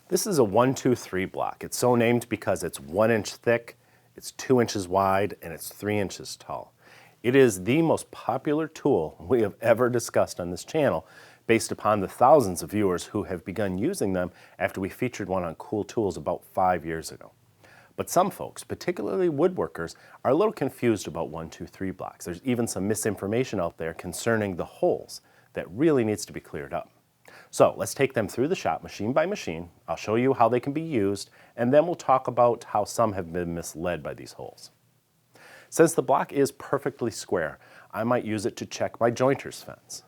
This is a 1-2-3 block. It's so named because it's 1 inch thick, it's 2 inches wide, and it's 3 inches tall. It is the most popular tool we have ever discussed on this channel based upon the thousands of viewers who have begun using them after we featured one on Cool Tools about 5 years ago. But some folks, particularly woodworkers, are a little confused about 1-2-3 blocks. There's even some misinformation out there concerning the holes that really needs to be cleared up. So let's take them through the shop machine by machine. I'll show you how they can be used, and then we'll talk about how some have been misled by these holes. Since the block is perfectly square, I might use it to check my jointer's fence.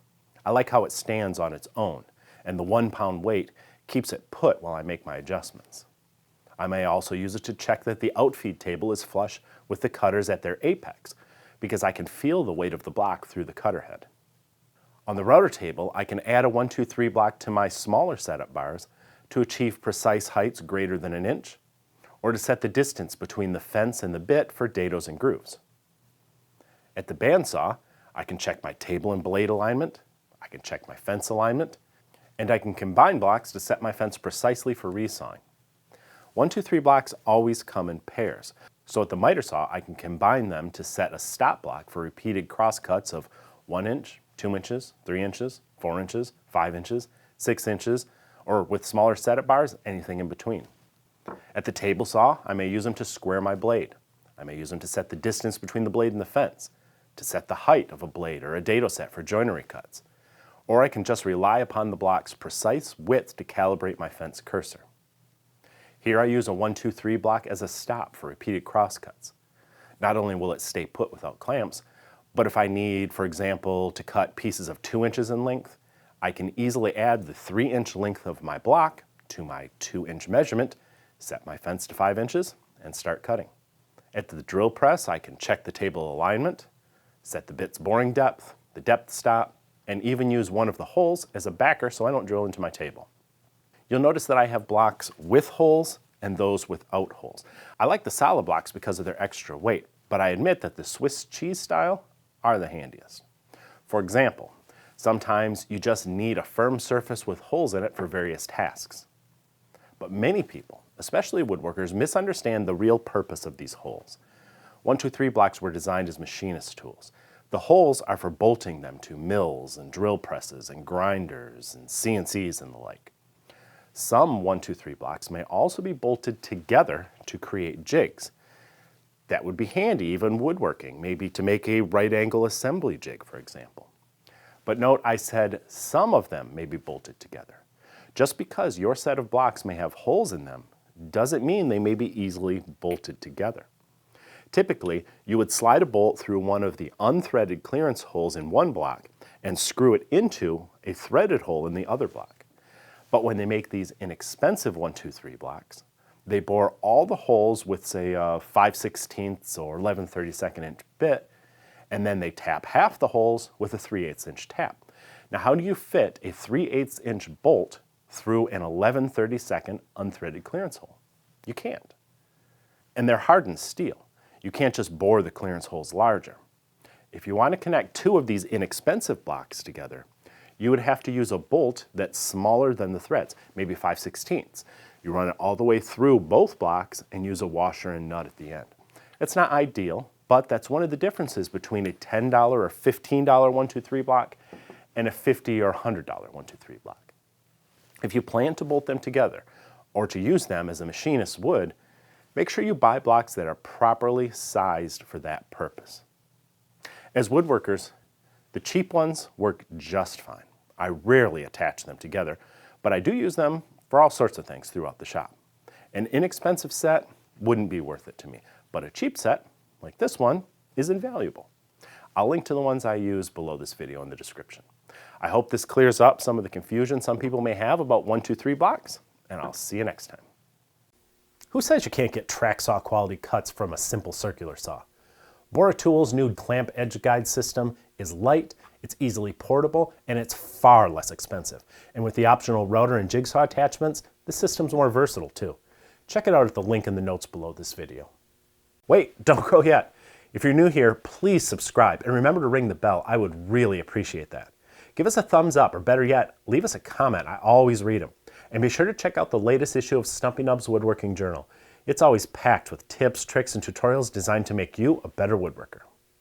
I like how it stands on its own, and the 1 pound weight keeps it put while I make my adjustments. I may also use it to check that the outfeed table is flush with the cutters at their apex, because I can feel the weight of the block through the cutter head. On the router table, I can add a 1-2-3 block to my smaller setup bars to achieve precise heights greater than 1 inch, or to set the distance between the fence and the bit for dados and grooves. At the bandsaw, I can check my table and blade alignment, I can check my fence alignment, and I can combine blocks to set my fence precisely for resawing. 1-2-3 blocks always come in pairs, so at the miter saw I can combine them to set a stop block for repeated cross cuts of 1 inch, 2 inches, 3 inches, 4 inches, 5 inches, 6 inches, or with smaller setup bars, anything in between. At the table saw, I may use them to square my blade. I may use them to set the distance between the blade and the fence, to set the height of a blade or a dado set for joinery cuts. Or I can just rely upon the block's precise width to calibrate my fence cursor. Here I use a 1-2-3 block as a stop for repeated cross cuts. Not only will it stay put without clamps, but if I need, for example, to cut pieces of 2 inches in length, I can easily add the 3 inch length of my block to my 2 inch measurement, set my fence to 5 inches, and start cutting. At the drill press, I can check the table alignment, set the bit's boring depth, the depth stop, and even use one of the holes as a backer so I don't drill into my table. You'll notice that I have blocks with holes and those without holes. I like the solid blocks because of their extra weight, but I admit that the Swiss cheese style are the handiest. For example, sometimes you just need a firm surface with holes in it for various tasks. But many people, especially woodworkers, misunderstand the real purpose of these holes. 1-2-3 blocks were designed as machinist tools. The holes are for bolting them to mills and drill presses and grinders and CNCs and the like. Some 1-2-3 blocks may also be bolted together to create jigs. That would be handy even woodworking, maybe to make a right angle assembly jig, for example. But note I said some of them may be bolted together. Just because your set of blocks may have holes in them doesn't mean they may be easily bolted together. Typically, you would slide a bolt through one of the unthreaded clearance holes in one block and screw it into a threaded hole in the other block. But when they make these inexpensive 1-2-3 blocks, they bore all the holes with, say, a 5/16 or 11/32 inch bit, and then they tap half the holes with a 3/8 inch tap. Now, how do you fit a 3/8 inch bolt through an 11/32 unthreaded clearance hole? You can't. And they're hardened steel. You can't just bore the clearance holes larger. If you want to connect two of these inexpensive blocks together, you would have to use a bolt that's smaller than the threads, maybe 5/16. You run it all the way through both blocks and use a washer and nut at the end. It's not ideal, but that's one of the differences between a $10 or $15 1-2-3 block and a $50 or $100 1-2-3 block. If you plan to bolt them together or to use them as a machinist would, make sure you buy blocks that are properly sized for that purpose. As woodworkers, the cheap ones work just fine. I rarely attach them together, but I do use them for all sorts of things throughout the shop. An inexpensive set wouldn't be worth it to me, but a cheap set, like this one, is invaluable. I'll link to the ones I use below this video in the description. I hope this clears up some of the confusion some people may have about 1-2-3 blocks, and I'll see you next time. Who says you can't get track saw quality cuts from a simple circular saw? Boratool's new clamp edge guide system is light, it's easily portable, and it's far less expensive. And with the optional router and jigsaw attachments, the system's more versatile too. Check it out at the link in the notes below this video. Wait, don't go yet. If you're new here, please subscribe and remember to ring the bell. I would really appreciate that. Give us a thumbs up, or better yet, leave us a comment. I always read them. And be sure to check out the latest issue of Stumpy Nubs Woodworking Journal. It's always packed with tips, tricks, and tutorials designed to make you a better woodworker.